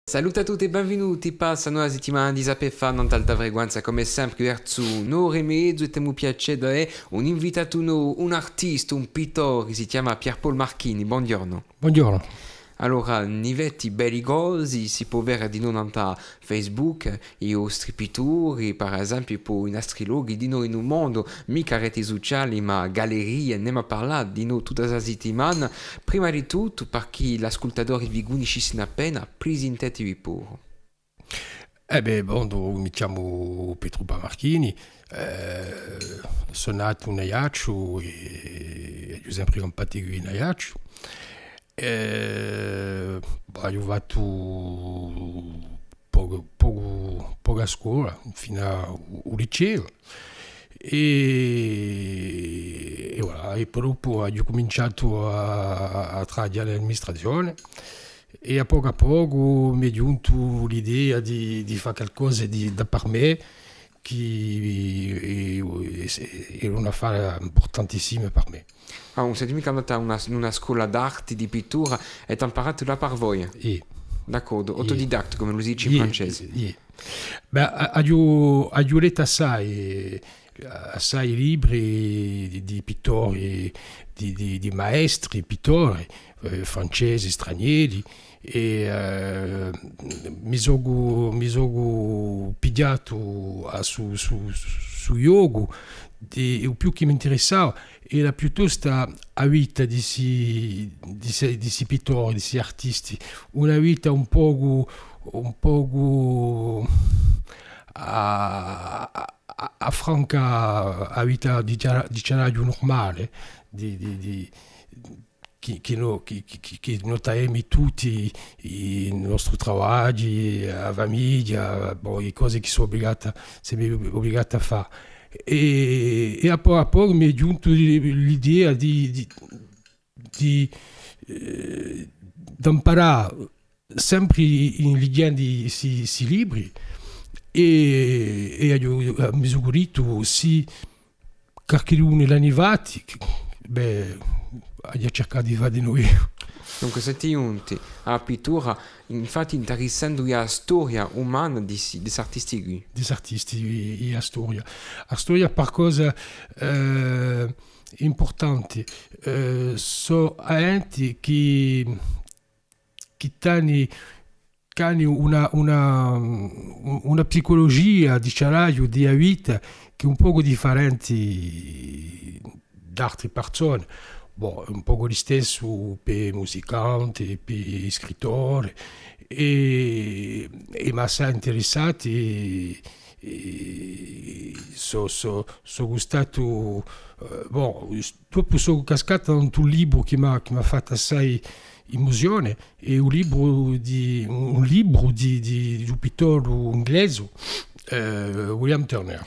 Saluto a tutti e benvenuti, passano la settimana di Sapefan, non tanta frequenza come sempre verso un'ora e mezzo e temo piacere un invitato nuovo, un artista, un pittore che si chiama Pierpaolo Marchini, buongiorno. Buongiorno. Allora, nivetti belli cose, si può vedere di noi su Facebook, i nostri pittori, per esempio, poi i nostri luoghi di noi in un mondo, mica reti sociali, ma gallerie, andiamo a parlare di noi tutta la settimana. Prima di tutto, per chi l'ascoltatore vi conoscesse appena, presentatevi pure. Mi chiamo Pietro Marchini, sono nato in Ajaccio e ho sempre combattuto in Ajaccio. Ho fatto poca scuola fino al liceo e poi dopo ho cominciato a lavorare nell'amministrazione e a poco mi è giunto l'idea di fare qualcosa da per me che è una affare importantissima per me. Non siete mica andata a una scuola d'arte, di pittura, e ti imparato là per voi? D'accordo, autodidatta come lo si dice in francese. Ho letto assai libri di pittori, di maestri pittori, francesi, stranieri, e mi sono pigliato su yoga. Il più che mi interessava era piuttosto la vita di questi pittori, di questi artisti, una vita un po' affranca la vita di cittadino normale, che notiamo tutti i nostri lavori, la famiglia, le cose che siamo obbligati a fare. E a poco mi è giunto l'idea di imparare sempre leggendo questi libri e mi sono detto se qualcuno l'ha arrivato, ha cercato di fare di noi. Dunque, se ti unti alla pittura, infatti interessando la storia umana di questi artisti qui. Di artisti e la storia. La storia per cosa importante. Sono enti che hanno una psicologia di salario, di vita, che è un po' differente da altre persone. Un po' lo stesso per i musicanti, per i scrittori, e mi ha interessato e sono gustato. Dopo sono cascato in un libro che mi ha fatto assai emozione, è un libro di un pittore inglese, William Turner.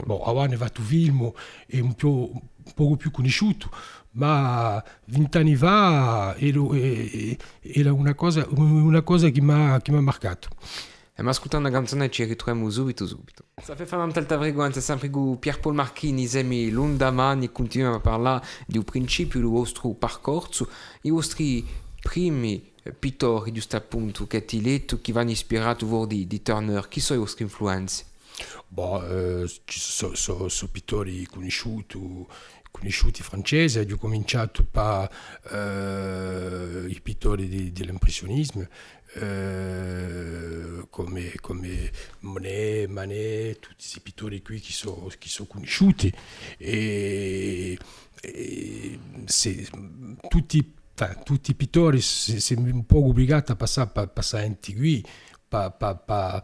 Ora ne va tu film, è un poco più conosciuto, ma 20 anni fa era una cosa che mi ha marcato. Ma ascoltando una canzone ci ritroviamo subito. Ça fait fare tanta frequenza, sempre con Pierpaolo Marchini, insieme l'undamani, continuiamo a parlare del principio del vostro percorso, i vostri primi pittori, giusto appunto, che ti letto, che vanno ispirati di Turner, chi sono i vostri influenze? Sono pittori conosciuti francesi. Ho cominciato per i pittori dell'impressionismo, come Monet, Manet, tutti questi pittori qui che sono conosciuti, e tutti i pittori sono un po' obbligati a passare per enti qui, per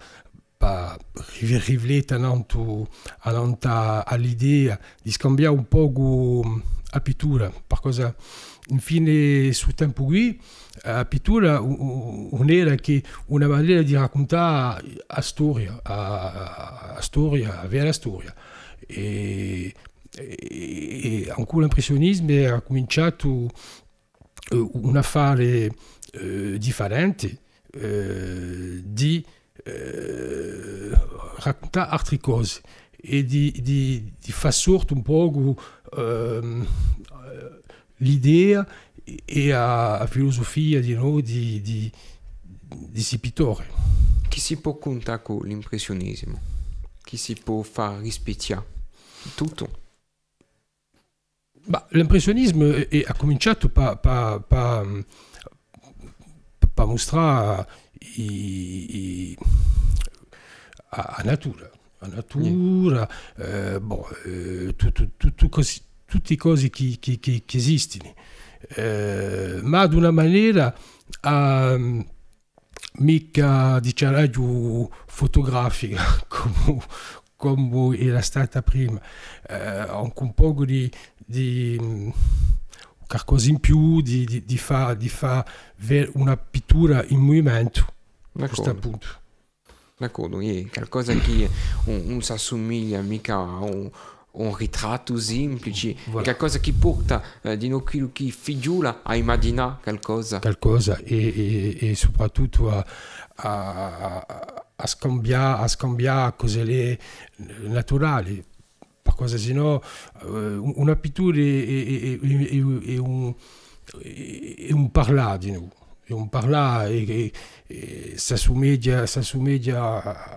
riflettere all'idea di scambiare un po' la pittura, per infine sul tempo qui la pittura non era che una maniera di raccontare la storia, la vera storia, e ancora l'impressionismo ha cominciato un affare differente di raccontare altre cose e di far sorto un po' l'idea e la filosofia di questi pittori. Chi si può contare con l'impressionismo? Chi si può far rispecchiare? Tutto. Ma l'impressionismo ha cominciato per mostrare a natura. La natura, tutte cose che esistono, ma ad una maniera mica diciamo fotografica come era stata prima, anche un po' di qualcosa in più, di fare una pittura in movimento a questo punto. D'accordo, è qualcosa che non si assomiglia mica a un ritratto semplice, voilà. Qualcosa che porta di noi che figliula a immaginare qualcosa. E soprattutto a scambiare cose naturali, perché sennò una pittura è un parlare di noi. Un parlare e si assomiglia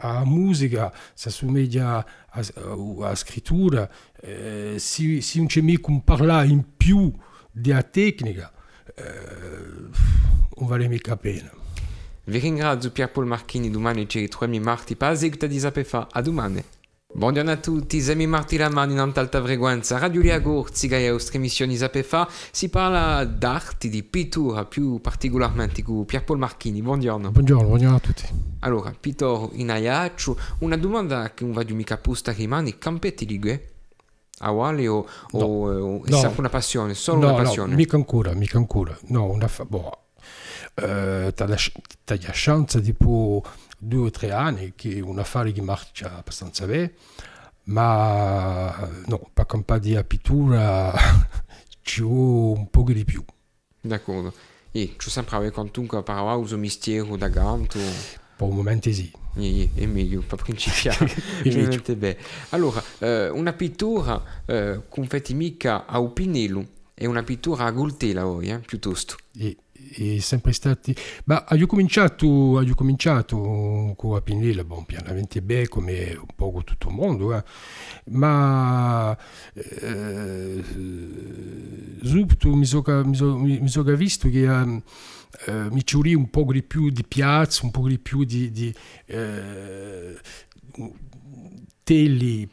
alla musica, si assomiglia alla scrittura, se non c'è mica un parlare in più della tecnica, non vale mica la pena. Vi ringrazio Pierpaolo Marchini, domani ci ritroviamo martedì per la seguita di Sapefa. A domani. Buongiorno a tutti, siamo martedì la mano in alta frequenza, Radio Liagorzi, che è la nostra emissione Sapefa. Si parla d'arte, di pittura, più particolarmente con Pierpaolo Marchini. Buongiorno. Buongiorno a tutti. Allora, pittore in aiaccio, una domanda che non va di mica posta rimane, campetti di gue? A uguale o è sempre una passione, solo una passione? No, mica ancora. No, una t'ha la chance dopo 2 o 3 anni che un affare che marcia abbastanza bene, ma no, per campare di pittura ci vuole un po' di più. D'accordo. E ci sempre quantunque parlare uso mistero da ganto. Per un momento sì. È meglio per principiare. Allora, una pittura con fatti mica a Upinello è una pittura a Goltela oggi, piuttosto. È sempre stati, ma ho cominciato con la Pinella, pianamente bene come un po' tutto il mondo, ma subito mi sono visto che mi ci vorrei un po' di più di piazza, un po' di più di teli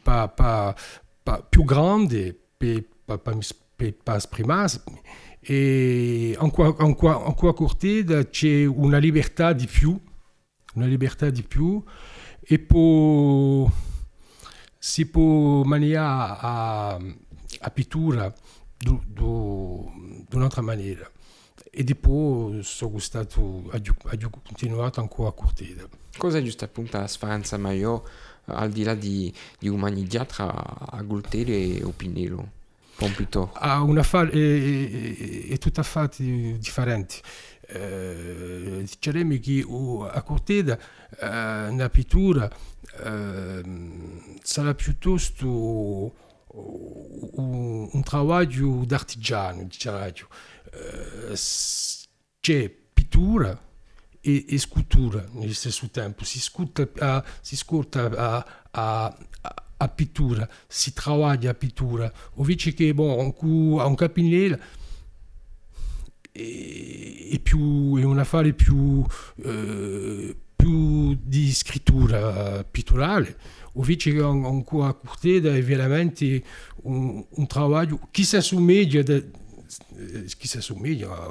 più grandi per esprimersi. E ancora Corteda c'è una libertà di più e poi si può maniare a pittura d'un'altra maniera e dopo sono gustato ho continuato ancora a Corteda. Cosa è giusto appunto la differenza maggiore al di là di umanità tra a Goltela e Opinello? Una è tutta fatti differenti. Diremo che a Corteda una pittura sarà piuttosto un lavoro d'artigiano, c'è pittura e scultura nello stesso tempo. Si sculta a pittura, si lavora a pittura, invece che un capinello è un affare più di scrittura pitturale, invece che ancora a Corteda è veramente un lavoro che si assomiglia a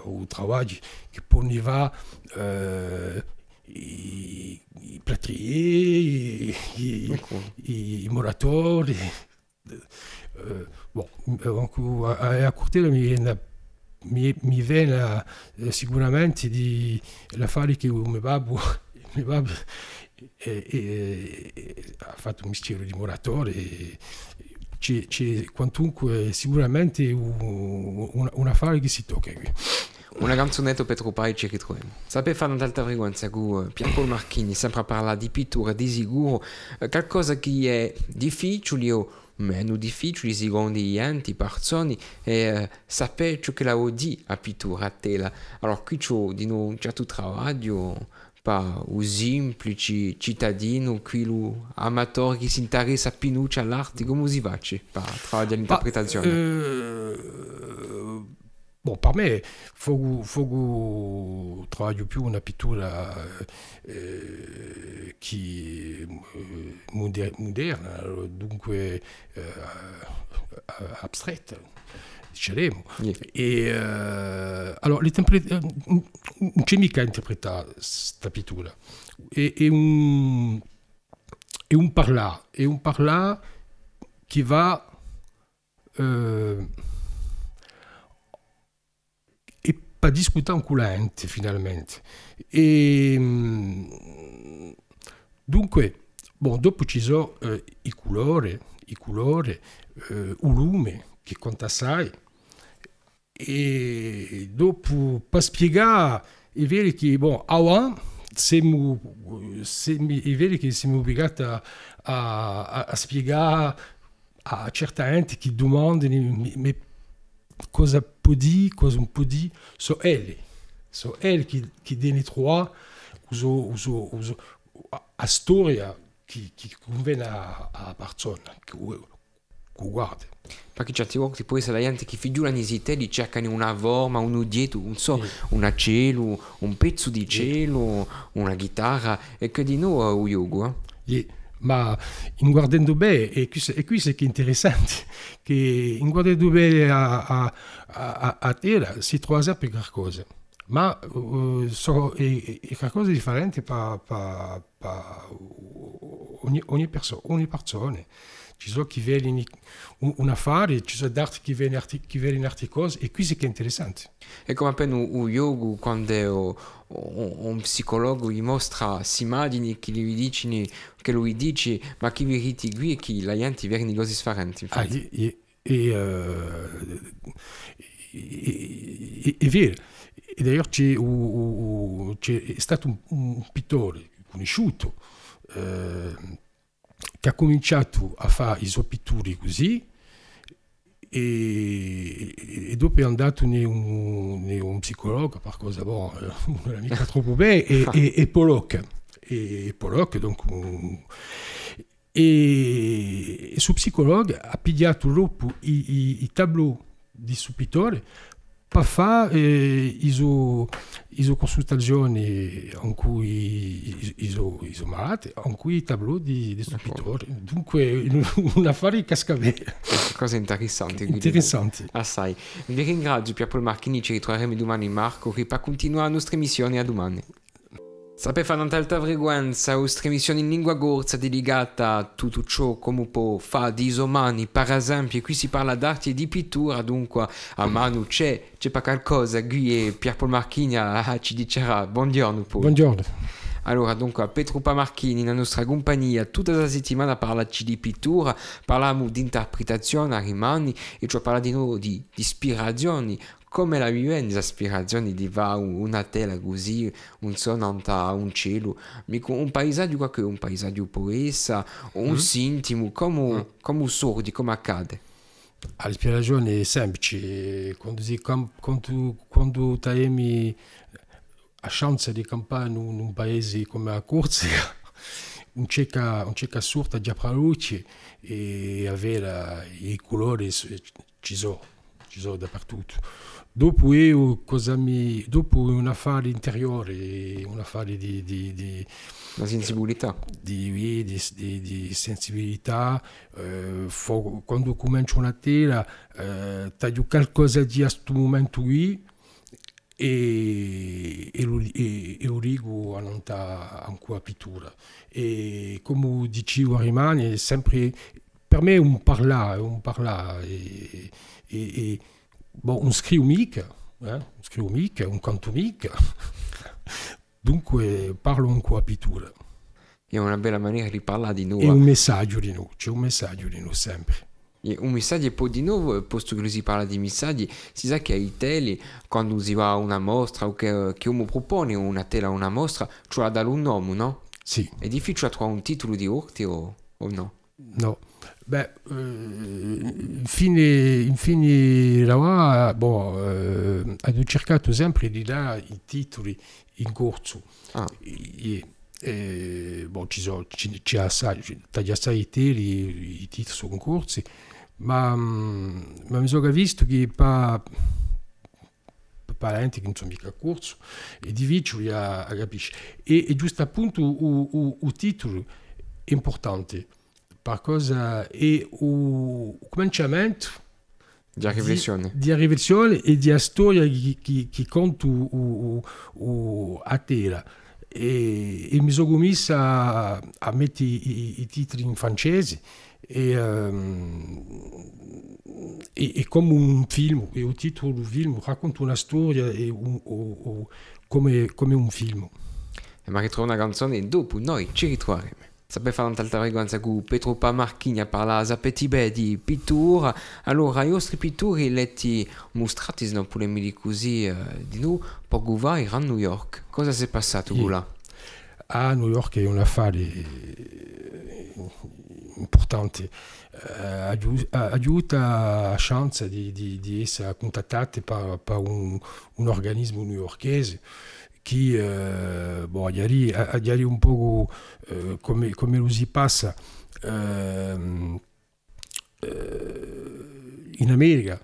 un lavoro che poneva i plâtriers, i muratori. A Cortella mi viene sicuramente di l'affare che mio babbo ha fatto un mestiere di muratore. C'è quantunque sicuramente un affare che si tocca qui. Una canzonetta per trovare ci ritroviamo. Sapete fare un'altra frequenza con Pierpaolo Marchini, sempre a parlare di pittura, di sicuro, qualcosa che è difficile o meno difficile, secondo gli enti, persone, e sapere ciò che la di a pittura a tela. Allora qui c'è di un certo lavoro per un semplice cittadino, quello amatore che si interessa più all'arte, come si faccia per fare l'interpretazione? Bon, per me trabalho più una pittura moderna, dunque abstratta, diciamo. Yeah. E allora, non c'è mica a interpretare questa pittura, è un parlare che va pas discutere con la gente finalmente. E dunque, bon, dopo ci sono i colori, il lume che conta assai, e dopo per spiegare è vero che bon, è vero che siamo obbligati a spiegare a certa gente che domandano cosa può dire, cosa non può dire, sono elle che danno trovare la storia che conviene a persona, che guarda. Perché certi volte poi se la gente che figura in Italia cercano una forma, un oggetto, non so, una cielo, un pezzo di cielo, una chitarra, e che di nuovo è yoga. Ma in guardando bene, e qui è che è interessante, che in guardando bene a terra si trova sempre qualcosa, ma sono qualcosa di differente per ogni persona. Ci sono chi vede un affare, ci sono altri chi vedono altre cose, e qui è che è interessante. È come appena un yoga quando un psicologo gli mostra si immagini che lui dice ma chi veriti qui e che la gente viene cose differenti. È vero, e d'ailleurs c'è stato un pittore conosciuto che ha cominciato a fare i suoi pitture così, e dopo è andato in un psicologo per cosa bon, non è mica troppo bene, e Pollock, donc e il suo psicologo ha pigliato dopo i tableau di suo pittore per fare le consultazioni in cui i malati, in cui i tableau di suo pittore. Dunque un affare cascabel. Cose interessanti. Interessanti. Assai. Vi ringrazio Pierpaolo Marchini, ci ritroveremo domani in Marco per continuare la nostra missione a domani. Sapete fare un'alta frequenza, la nostra missione in lingua corsa dedicata a tutto ciò come può fare di umani, per esempio, qui si parla d'arte e di pittura, dunque a mano c'è per qualcosa, qui è Pierpaolo Marchini ci dicerà, buongiorno poi. Buongiorno. Allora, dunque, Pietro Marchini, nella nostra compagnia, tutta la settimana parlarci di pittura, parliamo di interpretazione a rimani e cioè parla di nuovo di ispirazioni, come la vivenza ispirazioni di va una tela così, un sonno, un cielo, un paesaggio qualche un paesaggio poesa, un sintimo, come sordi, come accade. L'ispirazione è semplice, quando hai la chance di campare in un paese come la Corsica, non c'è sorta già per la luce e avere i colori ci sono dappertutto. Dopo dopo un affare interiore, un affare di la sensibilità. Di sensibilità, quando comincio una tela, taglio qualcosa di a questo momento qui, e lo rigo ancora pittura. E come dicevo rimane sempre per me un parlare e bon, un scrivo mica, un canto mica, dunque parlo ancora pittura. È una bella maniera di parlare di noi. E un messaggio di noi, c'è un messaggio di noi sempre. E un messaggio e poi di nuovo, posto che si parla di messaggi, si sa che ai teli, quando si va a una mostra o che uno propone una tela una mostra, ci ha dato un nome, no? Sì. È difficile trovare un titolo di orti o no? No. Beh, infine là, ho cercato sempre di dare i titoli in corso. Ah, C'è assai titoli, i titoli sono in corsi, ma mi sono visto che parenti che non sono mica a corso, è difficile a capire. E giusto appunto il titolo è importante. Per cosa è il cominciamento già riflessione. di riflessione e di storia che conto a terra. E mi sono messo a mettere i titoli in francese e come un film, e il titolo del film racconta una storia come un film. E ma ritrovo una canzone e dopo noi ci ritroveremo. Sapete fare un'altra frequenza con Pietro Pamarchini a parlare sapete di pittura. Allora, i vostri pittori letti mostrati, se non possiamo dire così, di noi, per vai a New York. Cosa si è passato là? A New York è un affare importante. Aiuta a chance di essere contattati per un organismo newyorkese che ieri un po' come lo si passa in America,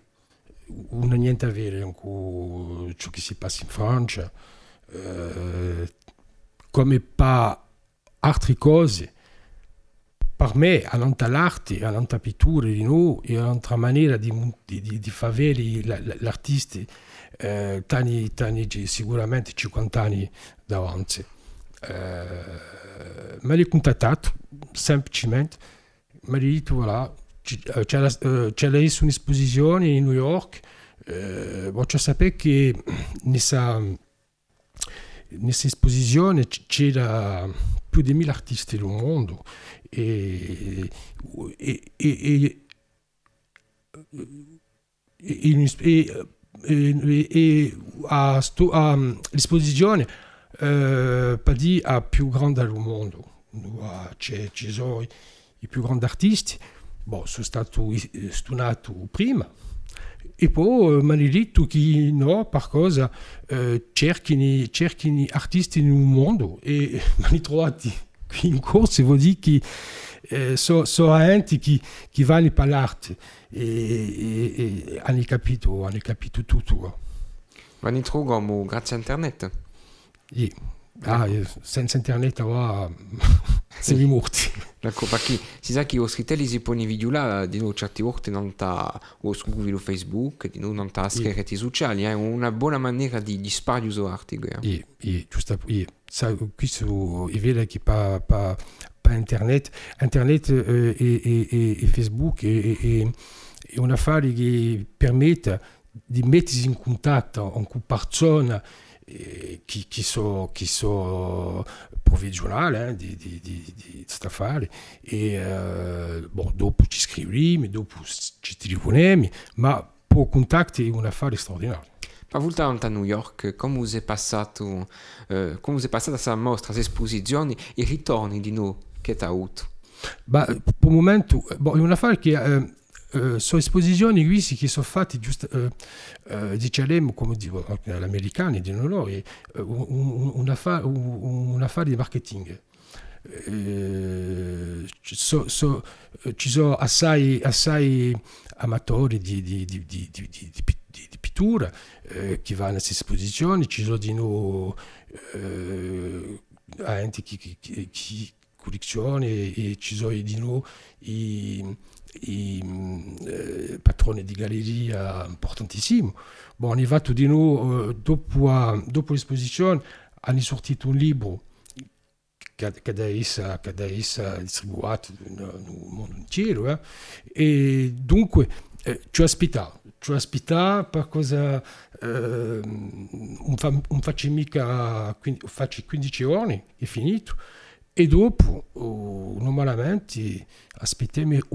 non ha niente a vedere con ciò che si passa in Francia, come per altre cose. Per me, all'arte, alla pittura di noi, è un'altra maniera di far vedere l'artista sicuramente 50 anni davanti. Mi ha contattato semplicemente, mi ha detto voilà, c'è un'esposizione in New York, voglio sapere che nessa esposizione c'era più di 1000 artisti del mondo e l'esposizione per dire la più grande del mondo. Ci sono i più grandi artisti, sono stato studiato prima e poi mi hanno detto che no, per cosa cercano artisti nel mondo e mi hanno trovati qui in corso, vuol dire che sono gente che vanno per l'arte e hanno capito tutto. Ma ne troviamo grazie a internet? Senza internet siamo morti. Ecco, perché si sa che i vostri teli si pone video là, di noi certi volte non sta o su Google o Facebook, di noi non sta a reti sociali, è una buona maniera di spargere l'articolo. Giusto, questo è vero che per internet e Facebook è un affare che permette di mettersi in contatto con persone che sono professionali di questo affare e dopo ci scriviamo, dopo ci telefoniamo, ma per contatto è un affare straordinario. Ma voltando a New York, come si è passata questa mostra, queste esposizioni e i ritorni di noi che ti ha avuto? Per il momento è un affare che sono esposizioni queste che sono fatte giusto diciamo come dico gli americani dicono no, è un affare di marketing. Ci sono assai amatori di pittura che vanno a queste esposizioni, ci sono di noi gente che collezione e ci sono di noi i patroni di galleria importantissimi. Hanno arrivato di noi dopo l'esposizione, hanno sortito un libro che adesso è distribuito nel mondo intero e dunque ci aspetta per cosa non faccio mica faccio 15 anni, è finito. E dopo, normalmente, aspettiamo il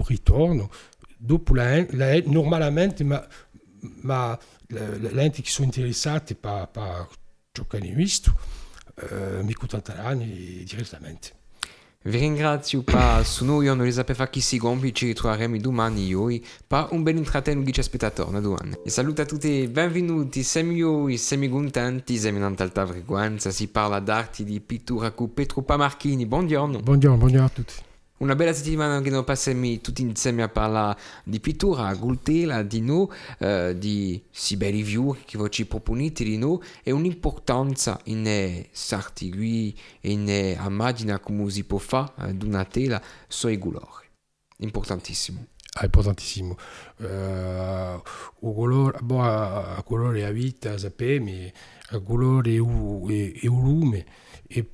ritorno. Dopo, normalmente, ma le enti che sono interessate per ciò che hanno visto, mi contatteranno direttamente. Vi ringrazio per su noi, io non li sapevo chi si gompi, ci ritroveremo domani io per un bel intrattenimento che ci aspetta attorno, Duan. E saluto a tutti, benvenuti, siamo io e siamo contenti, siamo in alta frequenza, si parla d'arte di pittura con Pietro Pamarchini, buongiorno. Buongiorno a tutti. Una bella settimana che noi passiamo tutti insieme a parlare di pittura, a Gultela, di noi, di si belli view che voi ci proponete di noi e un'importanza in sarti qui e in immagina come si può fare di una tela sui colori. Importantissimo. Importantissimo. Il colore, a colore a vita, sappiamo, a colore e lume. E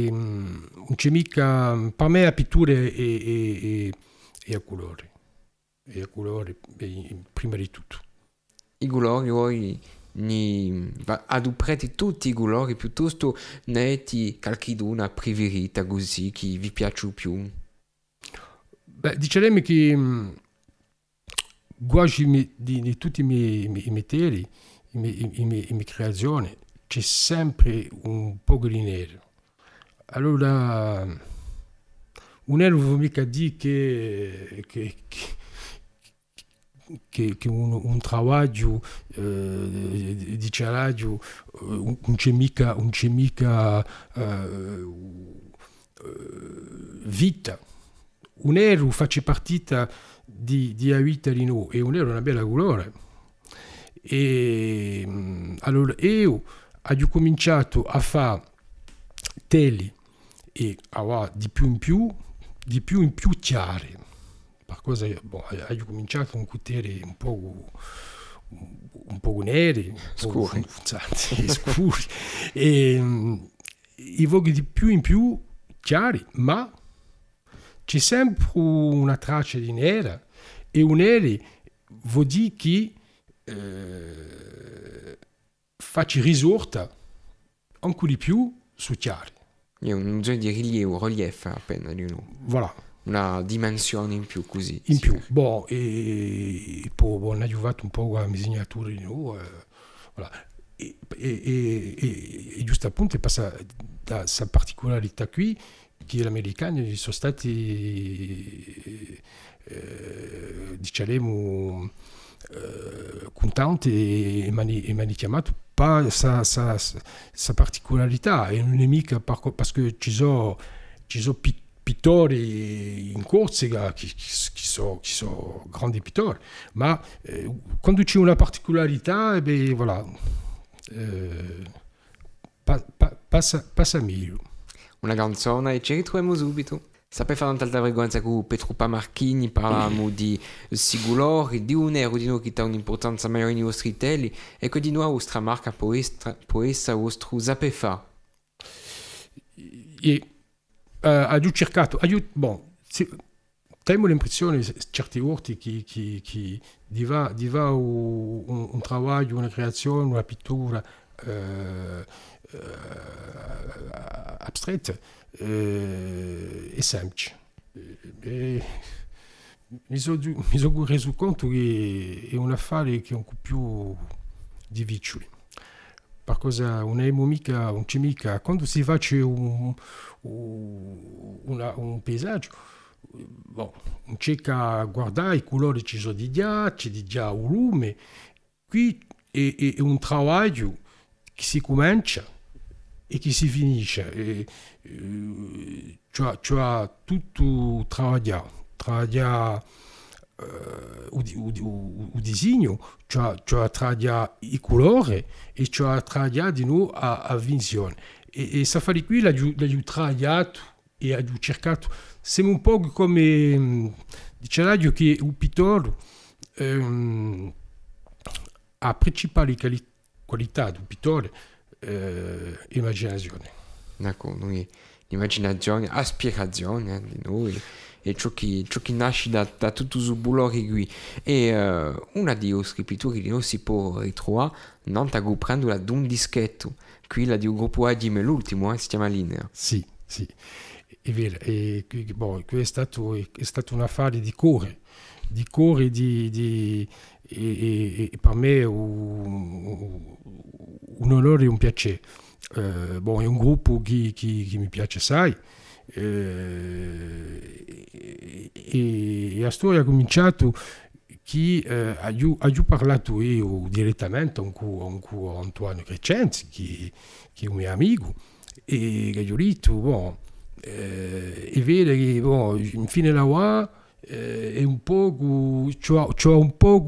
non c'è mica per me la pittura e a colore prima di tutto I colori voi adoperate tutti i colori piuttosto ne ti qualchiduna preferita così che vi piace più? Beh, diciamo che quasi di tutti i miei teli, le mie creazioni c'è sempre un po' di nero. Allora, un nero non vuol mica dire che un lavoro di ceraggio non c'è mica vita. Un nero faccia partita di vita di noi e un nero è una bella colore. E allora io ho cominciato a fare teli e di più in più chiari. Per cosa ho cominciato con teli un po' neri, scuri, scuri e i voghi di più in più chiari, ma c'è sempre una traccia di nera e un nero vuol dire che faccio risorta ancora di più su chiari. È un genere di rilievo, relief appena di noi. Voilà. Una dimensione in più così. In più. Boh, e poi ho aiutato un po' la disegnatura di noi. Voilà. E giusto appunto passa da questa particolarità qui che gli americani sono stati diciamo contenti e mi hanno chiamato per questa particolarità e non è mica perché ci sono pittori in Corsica che sono grandi pittori, ma quando c'è una particolarità voilà, passa meglio. Una canzone e ci ritroviamo subito. Sapete fare tanta frequenza con Pietro Pamarchini, parliamo di colori, di un nero, di noi che ha un'importanza maggiore nei vostri teli e che di noi la vostra marca può essere la vostra sapere fare. E ho cercato, abbiamo l'impressione certi volte che diva un lavoro, una creazione, una pittura abstratta è semplice. Mi sono reso conto che è un affare che è un po' più difficile. Per cosa non c'è mica quando si fa un paesaggio, non c'è che guardare i colori ci sono di già, c'è di già un lume. Qui è un lavoro che si comincia e che si finisce. Cioè tutto travagliare il disegno, cioè travagliare i colori e cioè travagliare di nuovo a visione. E Safari qui l'ha travagliato e ha cercato. Sembra un po' come diceva che un pittore la principale qualità del pittore è immaginazione. D'accordo, l'immaginazione, aspirazione di noi e ciò che nasce da tutto il colore qui. E una delle scritture di noi si può ritrovare non ta prendola da un dischetto, qui la di un gruppo Adime, l'ultimo, si chiama Linea. Sì, è vero, e è stato un affare di cuore e per me un onore e un piacere. Bon, è un gruppo che mi piace assai. E la storia ha cominciato che ho parlato io direttamente con Antoine Crescenzi, che è un mio amico, e gli ho detto, bon, è vero che bon, infine la UA è un po', c'ho un po'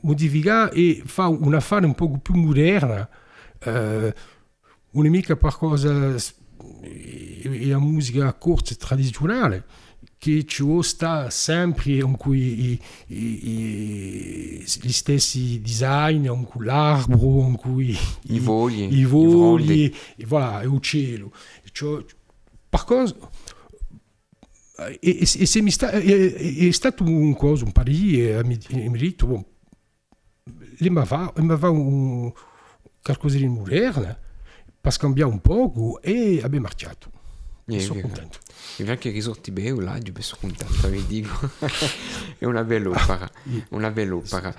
modifica e fa una fase un po' più moderna, una mica per cosa è la musica corta tradizionale che ci sta sempre in cui gli stessi design, in cui l'arbro, in cui i vogli, e voilà, e il cielo. Per cosa è stato un cosa, un pari, e mi ha detto, bon, mi va qualcosa di moderna, per scambiare un po' e abbiamo marciato. Sono contento. E anche i risorti bene, là, io sono contento, vi dico. È una bella opera, una bella opera.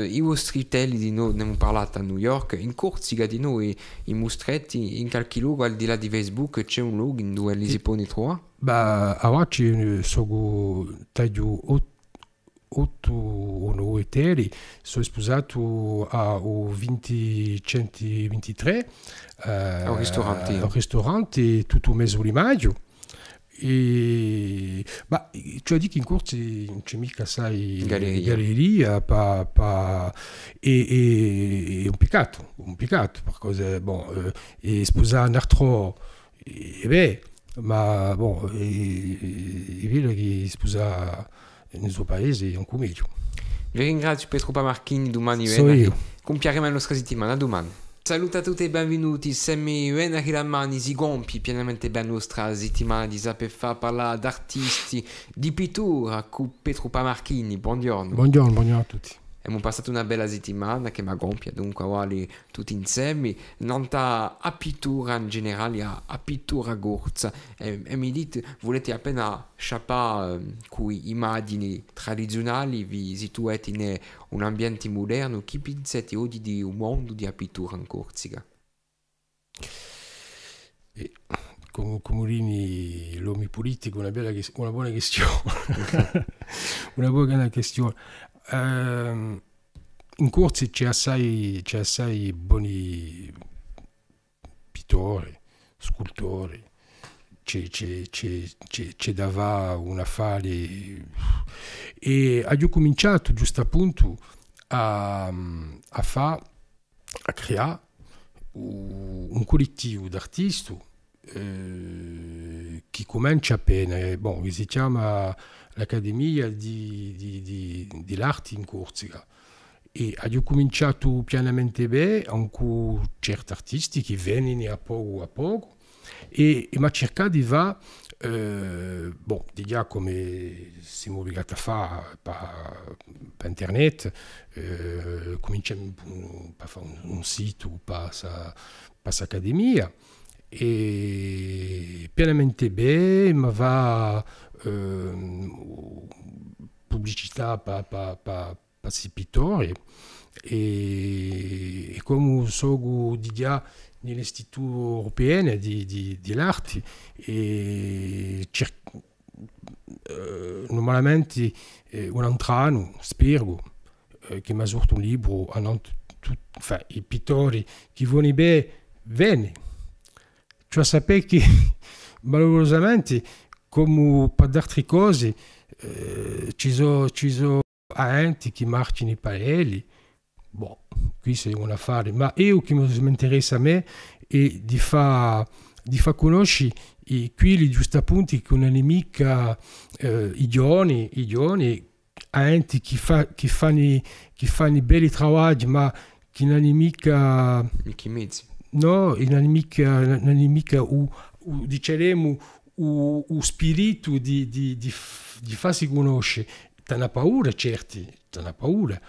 I vostri telli di noi, ne abbiamo parlato a New York, in Corsica di noi, i mostretti, in qualche luogo al di là di Facebook, c'è un luogo dove li si può trovare? Bah, oggi sono taglio 8 o 9 telli, sono sposato a 2023 al ristorante tutto il mese di maggio. E cioè di che in corsi non c'è mica sai galleria e un peccato perché bon e sposare un altro e beh ma bon è vero che sposare nel suo paese è un po' meglio. Vi ringrazio Pietro Pamarchini, domani compieremo la nostra settimana domani. Saluto a tutti e benvenuti, siamo venerdì la mani, si compie pienamente ben la nostra settimana di Sapere Fare, parlare di artisti, di pittura con Pietro Pamarchini, buongiorno. Buongiorno a tutti. Abbiamo passato una bella settimana che mi compie, dunque ora tutti insieme, non a pittura in generale, a pittura corsa. E mi dite, volete appena sciappare con immagini tradizionali, vi situate in un ambiente moderno, chi pensate oggi di un mondo di pittura in Corsica? Comurini, l'uomo politico, una buona questione. Una buona questione. In Corsi c'è assai buoni pittori, scultori, c'è dava una fare e ho cominciato giusto appunto a creare un collettivo d'artisti che comincia appena, bon, che si chiama l'Accademia dell'Arte in Corsica e ho cominciato pianamente bene con certi artisti che vengono a poco e mi ha cercato di fare bon, di già come siamo obbligati a fare per internet, cominciamo a fare un sito per l'Accademia e pienamente bene ma va pubblicità per i pittori e come so di già nell'Istituto Europeo dell'Arte e normalmente un altro anno spero che mi sorta un libro i pittori che vogliono bene vengono. Cioè sapere che malorosamente come per altre cose ci sono enti che marciano i parelli, boh, qui è un affare, ma io che mi interessa a me è di far conoscere quelli giusto appunto che non è mica idioni enti che fanno belli lavori ma che non è mica mezzi. No, non è mica diciamo o spirito di farsi conoscere. T'hanno paura, certi, t'hanno paura.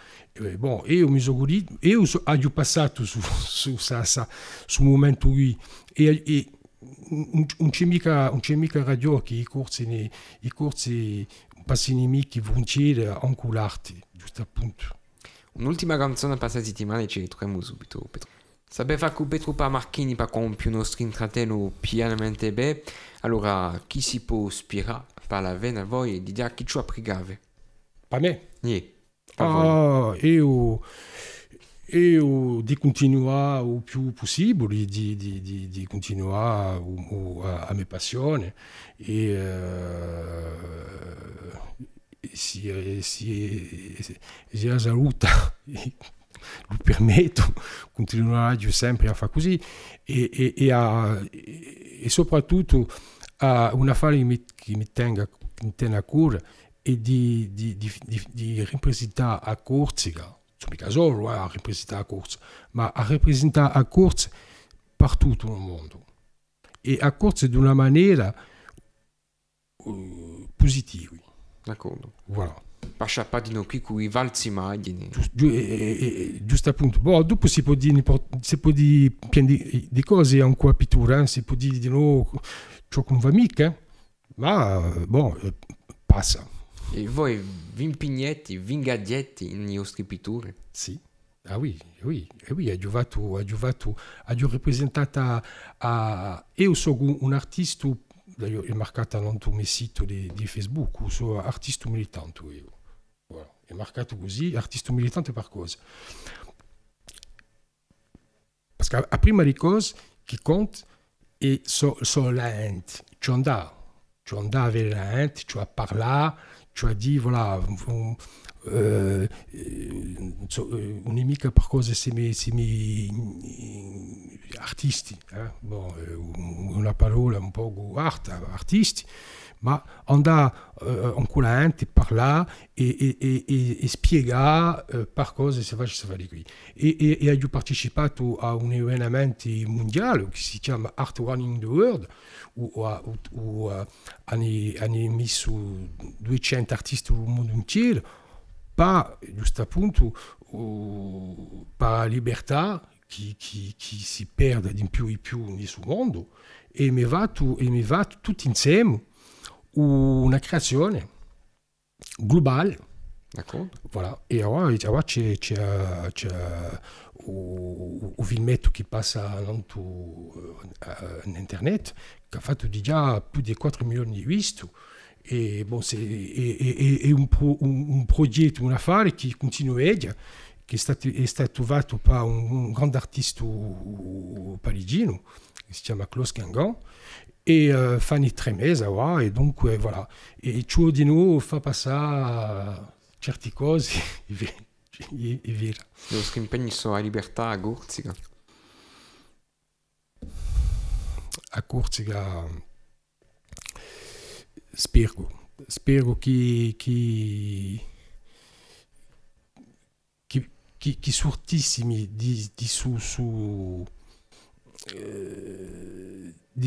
Bon, io mi sono godito, ho passato su momento qui e non c'è mica radio che i corsi passano mica vincere anche l'arte, giusto appunto. Un'ultima canzone per questa settimana e ci ritroviamo subito, Pietro. Sapeva che Petro Marchini per compiere uno strintratello pienamente bene, allora chi si può ispirare per la vena a voi e di dire chi ci ha pregave? Per me? Yeah, per voi. Io di continuare il più possibile, di continuare a mia passione e se la salute lo permetto, continuerò sempre a fare così e soprattutto una fase che mi tenga a cuore e di rappresentare a Corsica. Non mica solo a rappresentare a Corsica, ma a rappresentare a Corsica per tutto il mondo e a Corsica di una maniera positiva. D'accordo. Voilà. Pascia padino qui cui valzi magini. Giusto appunto. Boh, dopo si può dire pieno di cose ancora pittura, si può dire di no ciò che non va mica, ma boh, passa. E voi vi impignetti, vi ingaggietti in scritture? Sì. Ah oui, ha giovato, rappresentata io sono un artista, io è marcato non sul mio sito di Facebook, sono artista militante io. Voilà. È marcato così, artista militante per cosa? Perché la prima di cose che conta è la gente, cioè andare a vedere la gente, cioè a parlare, cioè a dire, voilà, un'amica per cose semi artisti, bon, una parola un po' artisti, ma andare con la gente, parlare e spiegare per cosa si fa di qui. E ho partecipato a un evento mondiale che si chiama Art Running the World, hanno messo 200 artisti del mondo intero, giusto appunto per la libertà che si perde di più e più nel mondo e mi va tutti insieme una creazione globale. D'accordo. Voilà. E ora c'è un filmetto che passa in internet che ha fatto già più di 4 milioni di visti. E bon, è un progetto, un affare che continua che è stato fatto da un grande artista parigino che si chiama Klaus Guingamp e fanno 3 mesi ora e dunque voilà e ciò di noi fa passare certe cose e via. I vostri impegni sono a libertà a Corsica? A Corsica spero che sortissimi di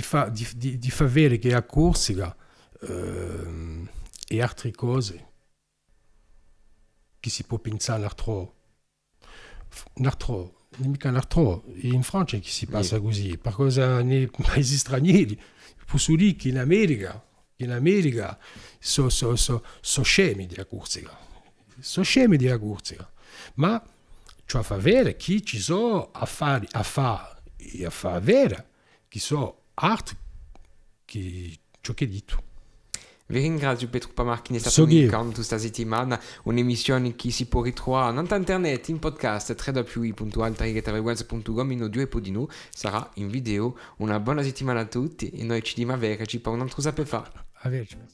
fa vedere che a Corsica e altre cose che si può pensare mica l'altro in Francia che si passa così per cosa nei paesi stranieri posso dire che in America sono scemi della Corsica ma ciò fa vedere che ci sono affari a fare vedere che sono arte che ciò che dito. Vi ringrazio Petro Marchini, è stato un incanto questa settimana, un'emissione che si può ritrovare non internet, in podcast, www.altarighetavreguenza.com, in audio e poi di noi sarà in video. Una buona settimana a tutti e noi ci diamo a vedere per un altro sapere fare. A vedere.